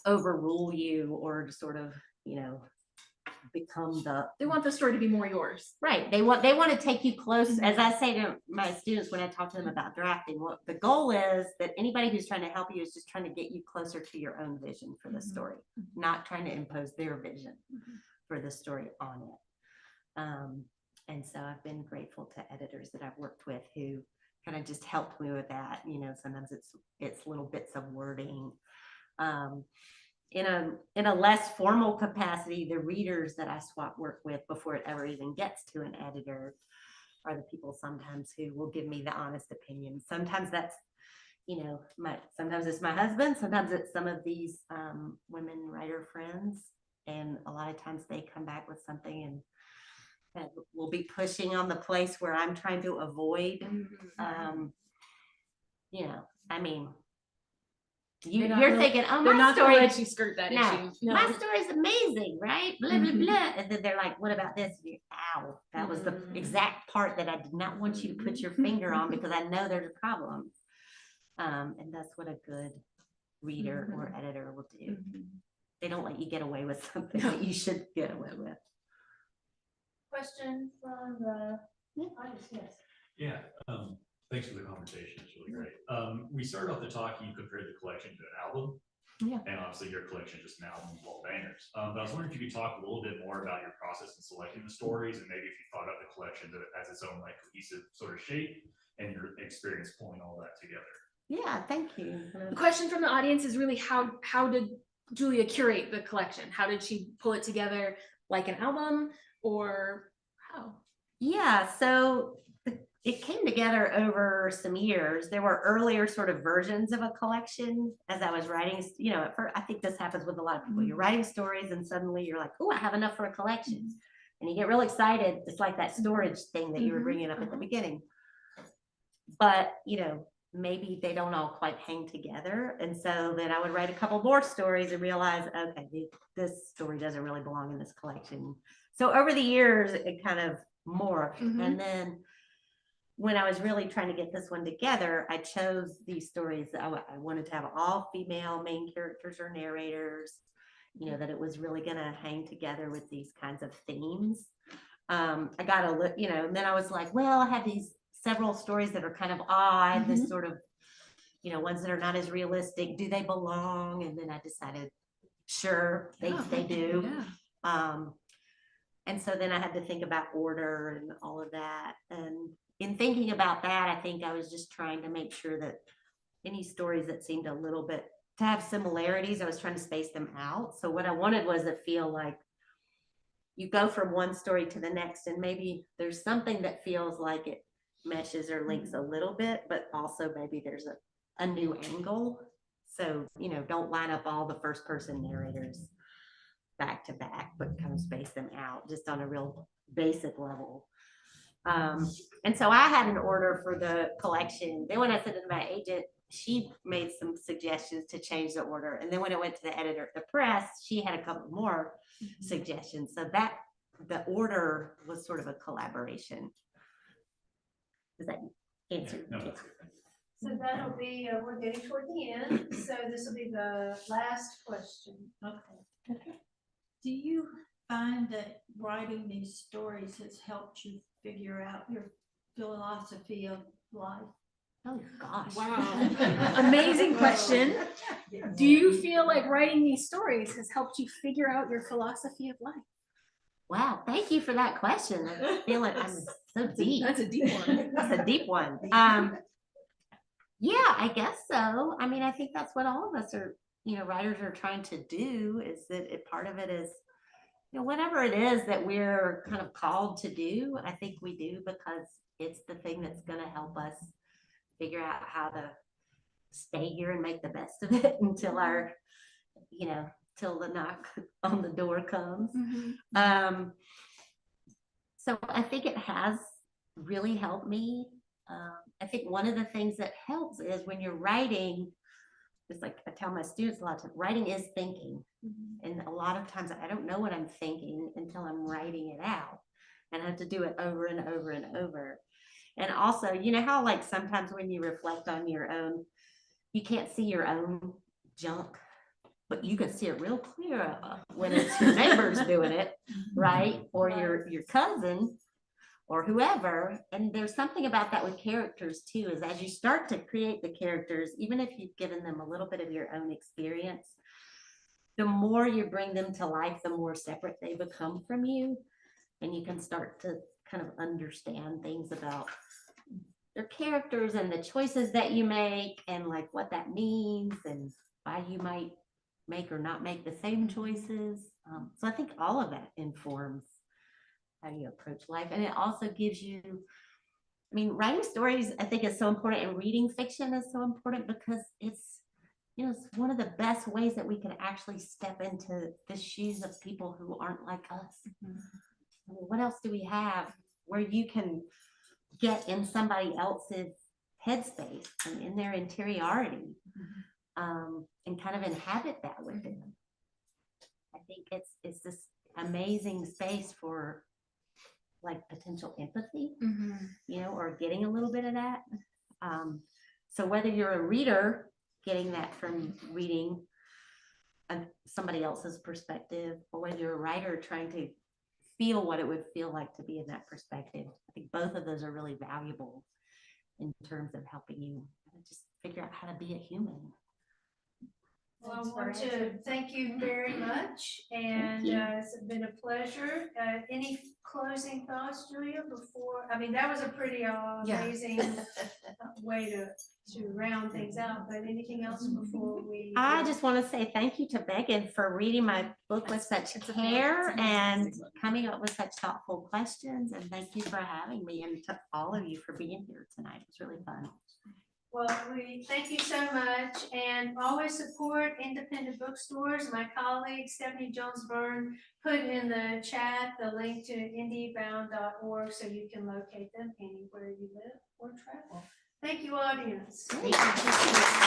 Speaker 1: overrule you or to sort of, become
Speaker 2: They want the story to be more yours.
Speaker 1: right. They want to take you close. As I say to my students when I talk to them about drafting, what the goal is that anybody who's trying to help you is just trying to get you closer to your own vision for the story, not trying to impose their vision for the story on it. And so I've been grateful to editors that I've worked with who kind of just helped me with that. Sometimes it's little bits of wording. In a less formal capacity, the readers that I swap work with before it ever even gets to an editor are the people sometimes who will give me the honest opinion. Sometimes that's, sometimes it's my husband, sometimes it's some of these women writer friends. And a lot of times they come back with something and will be pushing on the place where I'm trying to avoid. You're thinking, oh,
Speaker 2: they're
Speaker 1: my
Speaker 2: not
Speaker 1: story.
Speaker 2: gonna let you skirt that issue. No.
Speaker 1: My story is amazing, right? Blah, blah, blah. And then they're like, what about this? Ow, that was the exact part that I did not want you to put your finger on because I know there's a problem. And that's what a good reader or editor will do. They don't let you get away with something that you should get away with.
Speaker 3: Question from the audience, yes.
Speaker 6: Yeah, thanks for the conversation. It's really great. We started off the talk, you compared the collection to an album.
Speaker 1: Yeah.
Speaker 6: And obviously your collection is just an album of all bangers. But I was wondering if you could talk a little bit more about your process in selecting the stories, and maybe if you thought of the collection as its own like cohesive sort of shape, and your experience pulling all that together.
Speaker 1: Yeah, thank you.
Speaker 2: The question from the audience is really how did Julia curate the collection? How did she pull it together like an album, or how?
Speaker 1: Yeah, so it came together over some years. There were earlier sort of versions of a collection as I was writing, you know, I think this happens with a lot of people. You're writing stories and suddenly you're like, oh, I have enough for a collection. And you get real excited. It's like that storage thing that you were bringing up at the beginning. But, you know, maybe they don't all quite hang together. And so then I would write a couple more stories and realize, okay, this story doesn't really belong in this collection. So over the years, it kind of morphed. And then when I was really trying to get this one together, I chose these stories that I wanted to have all female main characters or narrators, you know, that it was really going to hang together with these kinds of themes. I got a look, you know, and then I was like, well, I have these several stories that are kind of odd, this sort of, you know, ones that are not as realistic. Do they belong? And then I decided, sure, they do. And so then I had to think about order and all of that. And in thinking about that, I think I was just trying to make sure that any stories that seemed a little bit to have similarities, I was trying to space them out. So what I wanted was to feel like you go from one story to the next, and maybe there's something that feels like it meshes or links a little bit, but also maybe there's a new angle. So, you know, don't line up all the first person narrators back to back, but kind of space them out just on a real basic level. And so I had an order for the collection. Then when I sent it to my agent, she made some suggestions to change the order. And then when it went to the editor at the press, she had a couple more suggestions. So that the order was sort of a collaboration. Does that answer?
Speaker 6: No, that's good.
Speaker 3: So that'll be, we're getting toward the end, so this will be the last question.
Speaker 7: Okay. Do you find that writing these stories has helped you figure out your philosophy of life?
Speaker 1: Oh gosh.
Speaker 2: Wow. Amazing question. Do you feel like writing these stories has helped you figure out your philosophy of life?
Speaker 1: Wow, thank you for that question. I feel like I'm so deep.
Speaker 2: That's a deep one.
Speaker 1: That's a deep one. Yeah, I guess so. I mean, I think that's what all of us are, you know, writers are trying to do, is that part of it is, you know, whatever it is that we're kind of called to do, I think we do because it's the thing that's going to help us figure out how to stay here and make the best of it until our, you know, till the knock on the door comes. So I think it has really helped me. I think one of the things that helps is when you're writing, it's like I tell my students a lot of times, writing is thinking. And a lot of times I don't know what I'm thinking until I'm writing it out. And I have to do it over and over and over. And also, you know how like sometimes when you reflect on your own, you can't see your own junk, but you can see it real clear when it's your neighbors doing it, right? Or your cousin or whoever. And there's something about that with characters too, is as you start to create the characters, even if you've given them a little bit of your own experience, the more you bring them to life, the more separate they become from you. And you can start to kind of understand things about their characters and the choices that you make and like what that means and why you might make or not make the same choices. So I think all of that informs how you approach life. And it also gives you, I mean, writing stories, I think is so important, and reading fiction is so important because it's, you know, it's one of the best ways that we can actually step into the shoes of people who aren't like us. I mean, what else do we have where you can get in somebody else's headspace and in their interiority, and kind of inhabit that with them? I think it's this amazing space for like potential empathy, you know, or getting a little bit of that. So whether you're a reader getting that from reading somebody else's perspective, or whether you're a writer trying to feel what it would feel like to be in that perspective, I think both of those are really valuable in terms of helping you just figure out how to be a human.
Speaker 3: Well, I want to thank you very much, and it's been a pleasure. Any closing thoughts, Julia, before, I mean, that was a pretty amazing way to to round things out, but anything else before we?
Speaker 1: I just want to say thank you to Megan for reading my book with such care and coming up with such thoughtful questions. And thank you for having me, and to all of you for being here tonight. It was really fun.
Speaker 3: Well, we thank you so much, and always support independent bookstores. My colleague Stephanie Jones-Byrne put in the chat the link to indiebound.org so you can locate them anywhere you live or travel. Thank you, audience.
Speaker 1: Thank you.